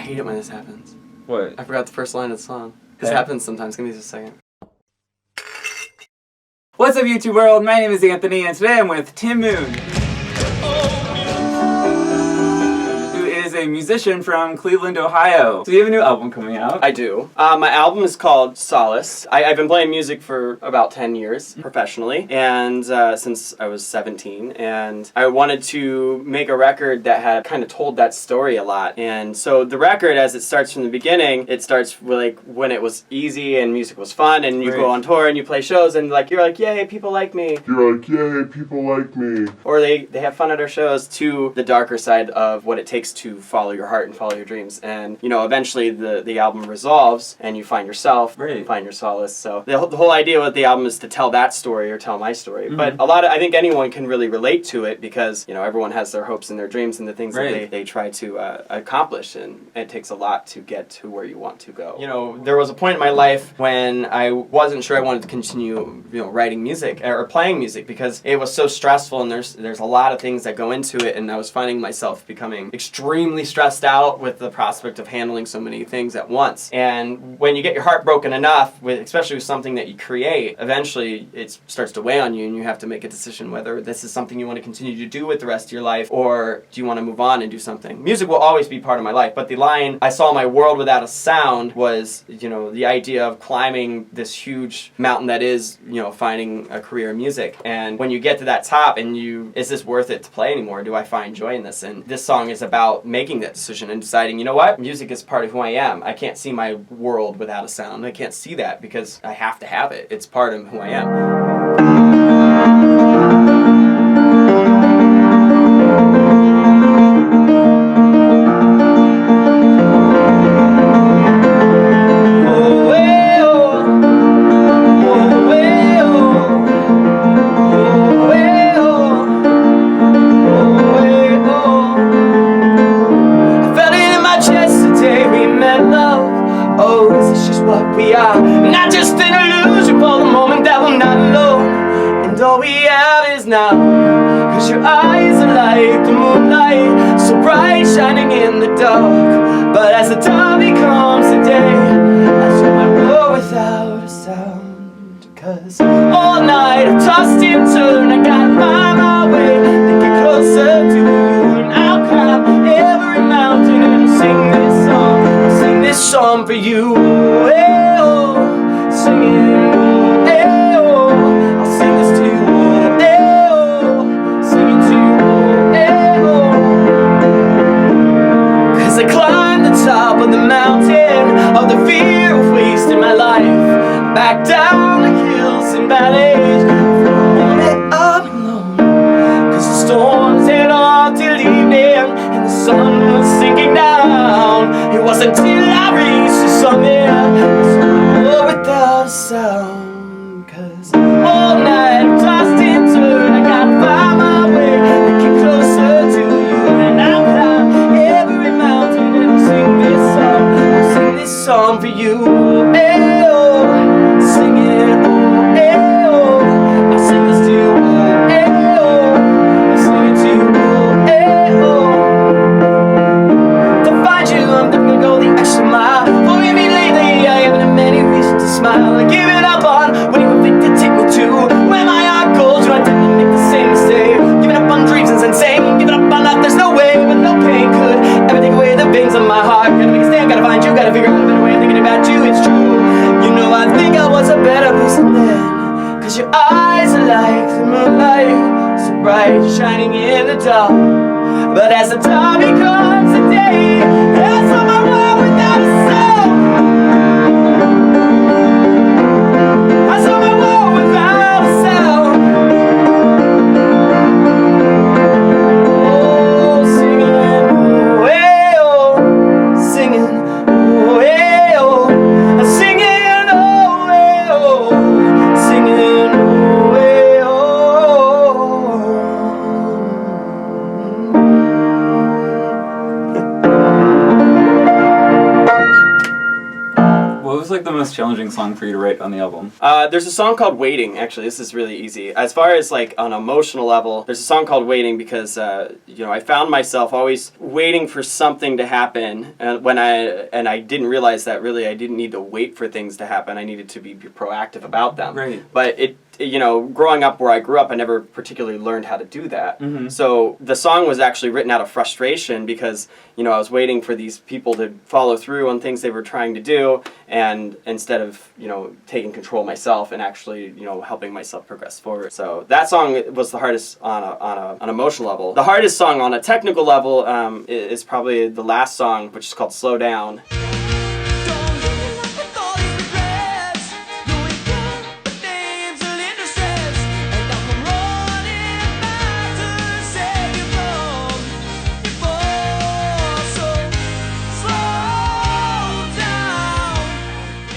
hate it when this happens. What? I forgot the first line of the song. This happens sometimes. Give me just a second. What's up, YouTube world? My name is Anthony, and today I'm with Tim Moon, who is a musician from Cleveland, Ohio. So you have a new album coming out. I do. My album is called Solace. I've been playing music for about 10 years professionally, and since I was 17, and I wanted to make a record that had kind of told that story a lot. And so the record, as it starts from the beginning, it starts with, like, when it was easy and music was fun, and you go on tour and you play shows, and you're like, yay, people like me. You're like, yay, people like me. Or they have fun at our shows, to the darker side of what it takes to follow your heart and follow your dreams. And, you know, eventually the album resolves and you find yourself, you find your solace. So the whole idea with the album is to tell that story or tell my story. Mm-hmm. But I think anyone can really relate to it because, you know, everyone has their hopes and their dreams and the things that they try to accomplish, and it takes a lot to get to where you want to go. You know, there was a point in my life when I wasn't sure I wanted to continue, you know, writing music or playing music because it was so stressful, and there's a lot of things that go into it, and I was finding myself becoming extremely stressed out with the prospect of handling so many things at once. And when you get your heart broken enough, especially with something that you create, eventually it starts to weigh on you, and you have to make a decision whether this is something you want to continue to do with the rest of your life, or do you want to move on and do something. Music will always be part of my life, but the line, "I saw my world without a sound," was, you know, the idea of climbing this huge mountain that is, you know, finding a career in music. And when you get to that top and is this worth it to play anymore? Do I find joy in this? And this song is about making that decision and deciding, you know what? Music is part of who I am. I can't see my world without a sound. I can't see that because I have to have it. It's part of who I am. We are not just an illusion for the moment that we're not alone, and all we have is now. Cause your eyes are like the moonlight, so bright, shining in the dark. But as the dawn becomes the day, I saw my world without a sound. Cause all night I've tossed and turned, I gotta find my way to get closer to you. And I'll climb every mountain and I'll sing this song. I'll sing this song for you. Back down the hills and valleys, I'm alone. Cause the storms had all till evening, and the sun was sinking down. It wasn't till I reached the summit, I without a sound. Cause all night I'm tossed and turned, I gotta find my way to get closer to you. And I'll climb every mountain and I'll sing this song. I'll sing this song for you. Cause your eyes are like the moonlight, so bright, shining in the dark. But as the dawn becomes the day, I saw my world without a sound. I saw my world without a sound. Oh, singing, oh, hey, oh, singing, oh, hey, oh, singing, oh, hey, oh, singing. like the most challenging song for you to write on the album? There's a song called Waiting, actually. This is really easy. As far as like on an emotional level, there's a song called Waiting because, I found myself always waiting for something to happen. And I didn't realize that really I didn't need to wait for things to happen. I needed to be proactive about them. Right. But growing up where I grew up, I never particularly learned how to do that. Mm-hmm. So the song was actually written out of frustration because, I was waiting for these people to follow through on things they were trying to do, and instead of, taking control myself and actually, helping myself progress forward. So that song was the hardest on an emotional level. The hardest song on a technical level is probably the last song, which is called Slow Down.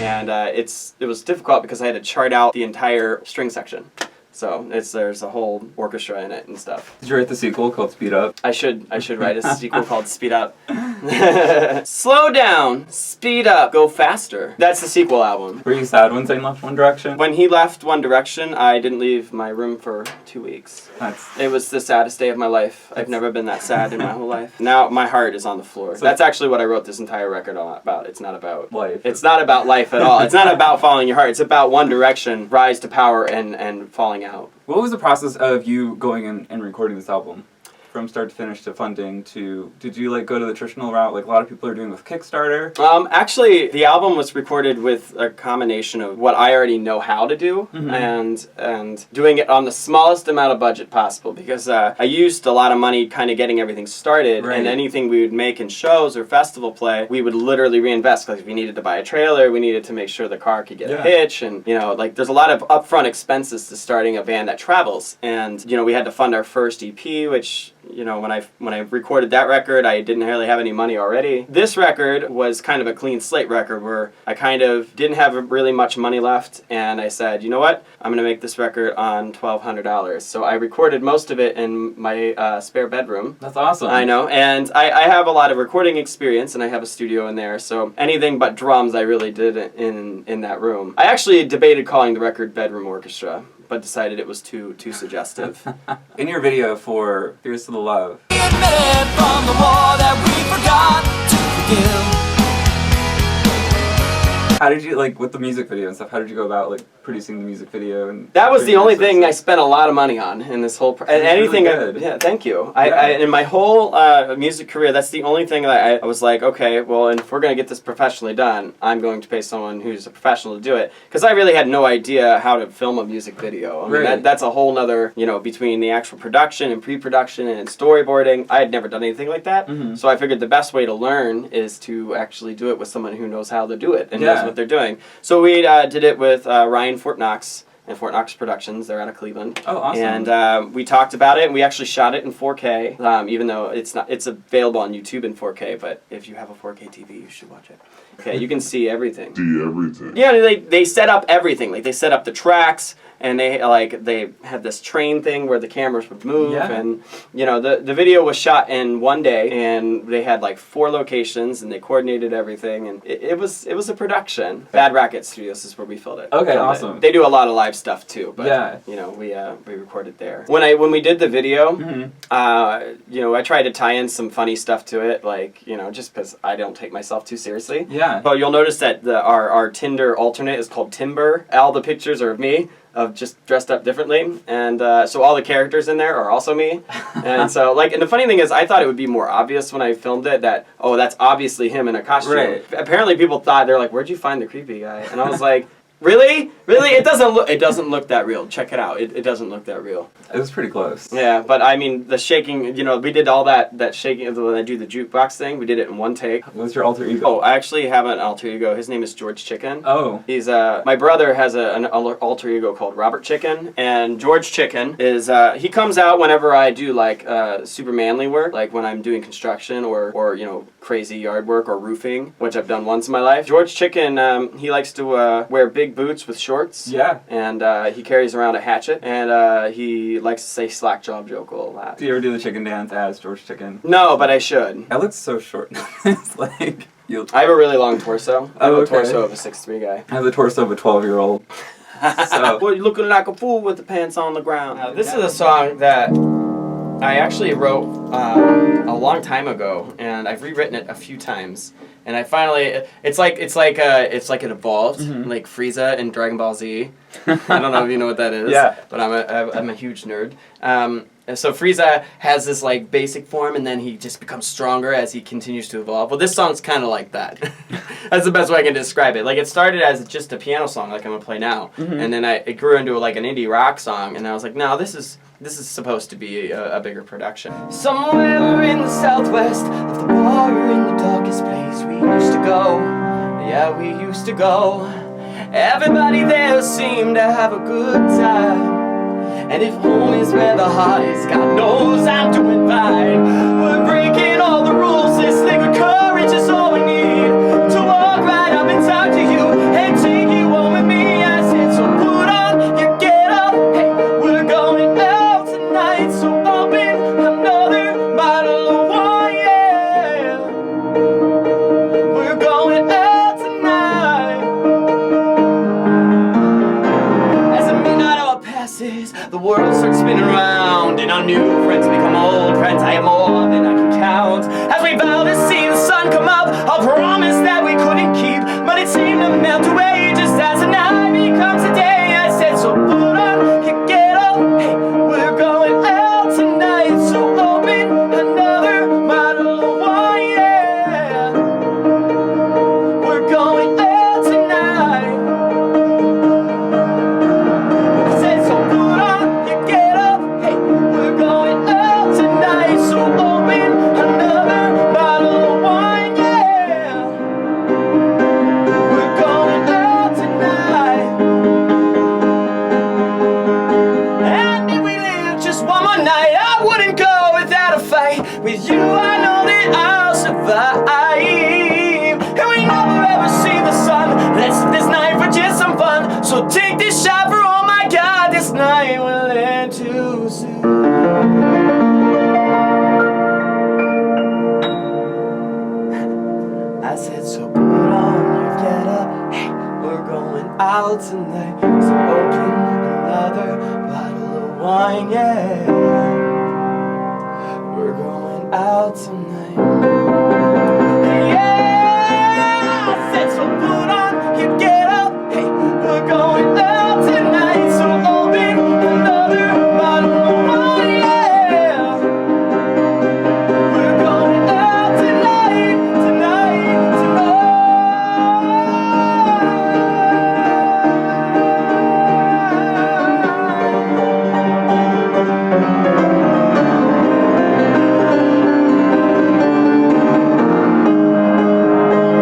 And it was difficult because I had to chart out the entire string section. So there's a whole orchestra in it and stuff. Did you write the sequel called Speed Up? I should write a sequel called Speed Up. Slow down, speed up, go faster. That's the sequel album. Were you sad when Zayn left One Direction? When he left One Direction, I didn't leave my room for 2 weeks. It was the saddest day of my life. I've never been that sad in my whole life. Now my heart is on the floor. So that's actually what I wrote this entire record about. It's not about life. It's not about life at all. It's not about following your heart. It's about One Direction, rise to power and falling out. What was the process of you going and recording this album? From start to finish to funding to, did you like go to the traditional route like a lot of people are doing with Kickstarter? Actually, the album was recorded with a combination of what I already know how to do and doing it on the smallest amount of budget possible because I used a lot of money kind of getting everything started, and anything we would make in shows or festival play, we would literally reinvest because we needed to buy a trailer, we needed to make sure the car could get a hitch, and there's a lot of upfront expenses to starting a band that travels, and we had to fund our first EP, which when I recorded that record, I didn't really have any money already. This record was kind of a clean slate record where I kind of didn't have really much money left, and I said, you know what, I'm going to make this record on $1,200. So I recorded most of it in my spare bedroom. That's awesome. I know, and I have a lot of recording experience, and I have a studio in there, so anything but drums I really did in that room. I actually debated calling the record Bedroom Orchestra, but decided it was too suggestive. In your video for Here's to the Love. From the war that we forgot to forgive. How did you, like, with the music video and stuff, how did you go about, like, producing the music video? And that was the only thing I spent a lot of money on in this whole... and anything... Really good. Yeah, thank you. In my whole music career, that's the only thing that I was like, okay, well, and if we're going to get this professionally done, I'm going to pay someone who's a professional to do it. Because I really had no idea how to film a music video. I mean, that's a whole nother, between the actual production and pre-production and storyboarding. I had never done anything like that. So I figured the best way to learn is to actually do it with someone who knows how to do it and knows what they're doing. So we did it with Ryan Fort Knox and Fort Knox Productions. They're out of Cleveland. Oh, awesome. And we talked about it, and we actually shot it in 4K, even though it's available on YouTube in 4K, but if you have a 4K TV, you should watch it. Okay, you can see everything. See everything. Yeah, they set up everything. Like, they set up the tracks, and they had this train thing where the cameras would move, and the video was shot in one day, and they had like 4 locations, and they coordinated everything, and it was a production. Bad Racket Studios is where we filmed it. Okay, awesome. They do a lot of live stuff too, but we recorded there. When we did the video, I tried to tie in some funny stuff to it, like just because I don't take myself too seriously. Yeah. But you'll notice that our Tinder alternate is called Timber. All the pictures are of me, of just dressed up differently, and so all the characters in there are also me. And so and the funny thing is, I thought it would be more obvious when I filmed it that, oh, that's obviously him in a costume. Right. Apparently people thought, they're like, where'd you find the creepy guy? And I was like, really? It doesn't look that real. Check it out. It doesn't look that real. It was pretty close. Yeah, but I mean, the shaking, we did all that shaking when I do the jukebox thing. We did it in one take. What's your alter ego? Oh, I actually have an alter ego. His name is George Chicken. Oh. He's my brother has an alter ego called Robert Chicken, and George Chicken is he comes out whenever I do like super manly work, like when I'm doing construction or crazy yard work or roofing, which I've done once in my life. George Chicken, he likes to wear big boots with shorts. Yeah. And he carries around a hatchet, and he likes to say slack job joke a lot. Do you ever do the chicken dance as George Chicken? No, but I should. I look so short. It's like... I have a really long torso. I have Oh, a okay. torso of a 6'3" guy. I have the torso of a 12-year-old. So, Well, you're looking like a fool with the pants on the ground. This is a song that I actually wrote a long time ago, and I've rewritten it a few times. And I finally, it's like it evolved, like Frieza in Dragon Ball Z. I don't know if you know what that is. Yeah. But I'm a huge nerd. So Frieza has this like basic form, and then he just becomes stronger as he continues to evolve. Well, this song's kind of like that. That's the best way I can describe it. Like it started as just a piano song, like I'm gonna play now, and then it grew into like an indie rock song, and I was like, no, this is supposed to be a bigger production. Somewhere in the southwest of the bar in the darkest place we used to go. Yeah, we used to go. Everybody there seemed to have a good time. And if home is where the heart is, God knows I'm doing fine. We're breaking all the rules, this liquid courage is all we need. To walk right up and talk to you and take you home with me. I said, so put on your get up, hey, we're going out tonight. So open another bottle of wine, yeah. We're going out tonight. As the midnight hour passes, the world starts spinning around, and our new friends become old friends. I have more than I can count. As we vow to see the sun come up, I'll promise that we couldn't keep, but it seemed to melt away just as the night becomes a day. I said, so put on your get up, hey, we're going out tonight. So open another bottle of wine, yeah. We're going out tonight. I said, so put on your get up, hey, we're going out tonight. So open another bottle of wine, yeah. We're going out tonight. And if we live just one more night, I wouldn't go without a fight. With you, I know that I'll survive. And we never ever see the sun. Let's this night for just some fun. So take this shot for oh my God, this night will end too soon. I said, so put on your get up, hey, we're going out tonight. So open another bottle of wine, yeah. We're going out tonight. Yeah, I said, so put on your get up, hey, we're going out tonight. So open another bottle of wine, yeah. We're going out tonight, tonight,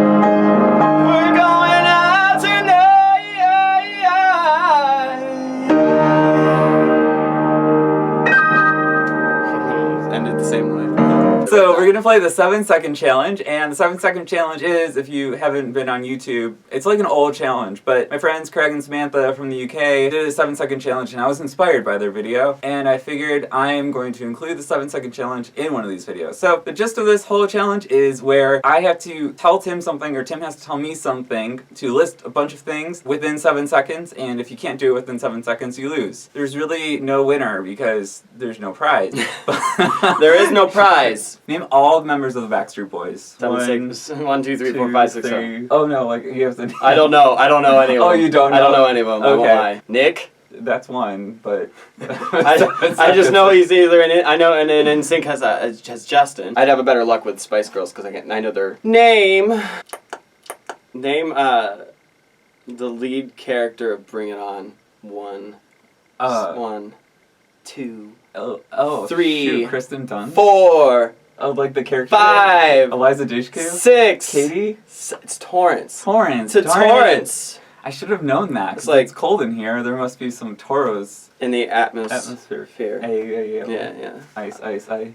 we're going out tonight. Ended the same way. So we're gonna play the 7-second challenge, and the 7-second challenge is, if you haven't been on YouTube, it's like an old challenge, but my friends Craig and Samantha from the UK did a 7-second challenge, and I was inspired by their video, and I figured I am going to include the 7-second challenge in one of these videos. So the gist of this whole challenge is where I have to tell Tim something, or Tim has to tell me something, to list a bunch of things within 7 seconds, and if you can't do it within 7 seconds, you lose. There's really no winner because there's no prize. There is no prize. Name all the members of the Backstreet Boys. 1, 2, 3, 4, 5, 6, 7. Oh no, like you have to. I don't know any of them. Oh, you don't know? I don't know any of them. I won't Okay. lie. Nick? That's one, but. I just know he's either in it. I know, and then NSYNC has Justin. I'd have a better luck with Spice Girls because I know their name. The lead character of Bring It On. 1, 2, Oh, 3, shoot, Kristen Dunst. 4, Oh, like the character. 5, Eliza Dushku. 6. Katie. It's Torrance. Torrance. It's Darn it. Torrance. I should have known that. It's 'cause like- it's cold in here. There must be some toros. In the Atmosphere. Fear. Yeah. Ice.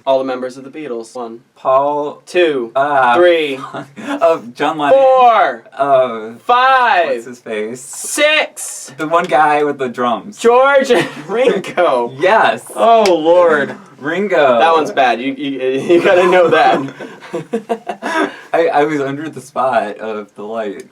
All the members of the Beatles. 1, Paul. 2, 3. 3, John Lennon. 4, What's 5, his face? 6. The one guy with the drums. George and Ringo. Yes. Oh Lord, Ringo. that one's bad. You gotta know that. I I was under the spot of the light.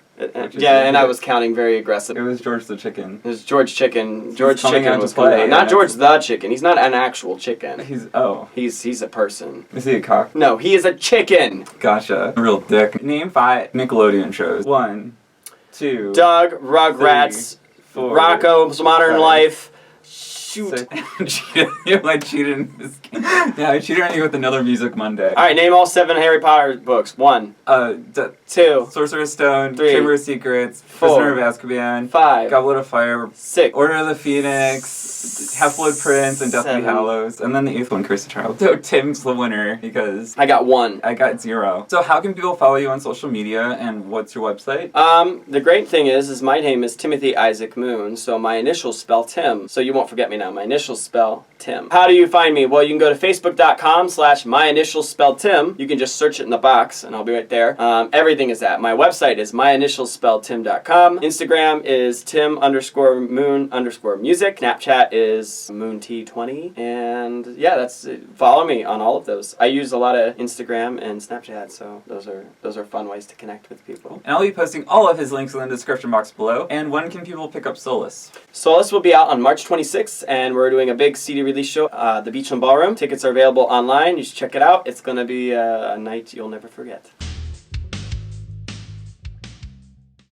Yeah, and I was counting very aggressive. It was George the Chicken. It was George Chicken. George coming Chicken out to was play, coming out. Not yeah. George the Chicken. He's not an actual chicken. He's a person. Is he a cock? No, he is a chicken. Gotcha. Real dick. Name 5 Nickelodeon shows. 1, 2, Doug, Rugrats, 4, Rocko's Modern 5, Life. Shoot. You like cheated in this game. Yeah, I cheated on you with another Music Monday. All right, name all 7 Harry Potter books. 1, 2, Sorcerer's Stone, 3, Chamber of Secrets, 4, Prisoner of Azkaban, 5, Goblet of Fire, 6, Order of the Phoenix, Half-Blood Prince, and Deathly 7. Hallows, and then the 8th one, Cursed Child. So Tim's the winner because I got 1. I got 0. So how can people follow you on social media, and what's your website? The great thing is my name is Timothy Isaac Moon, so my initials spell Tim. So you won't forget me now. My initials spell Tim. How do you find me? Well, you can go to facebook.com/myinitialsspellTim. You can just search it in the box, and I'll be right there. Everything is that. My website is myinitialsspelltim.com. Instagram is Tim_Moon_music. Snapchat is MoonT20. And yeah, that's it. Follow me on all of those. I use a lot of Instagram and Snapchat, so those are fun ways to connect with people. And I'll be posting all of his links in the description box below. And when can people pick up Solace? Solace will be out on March 26th, and we're doing a big CD release show, the Beachland Ballroom. Tickets are available online. You should check it out. It's going to be a night you'll never forget.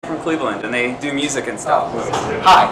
From Cleveland, and they do music and stuff. Hi.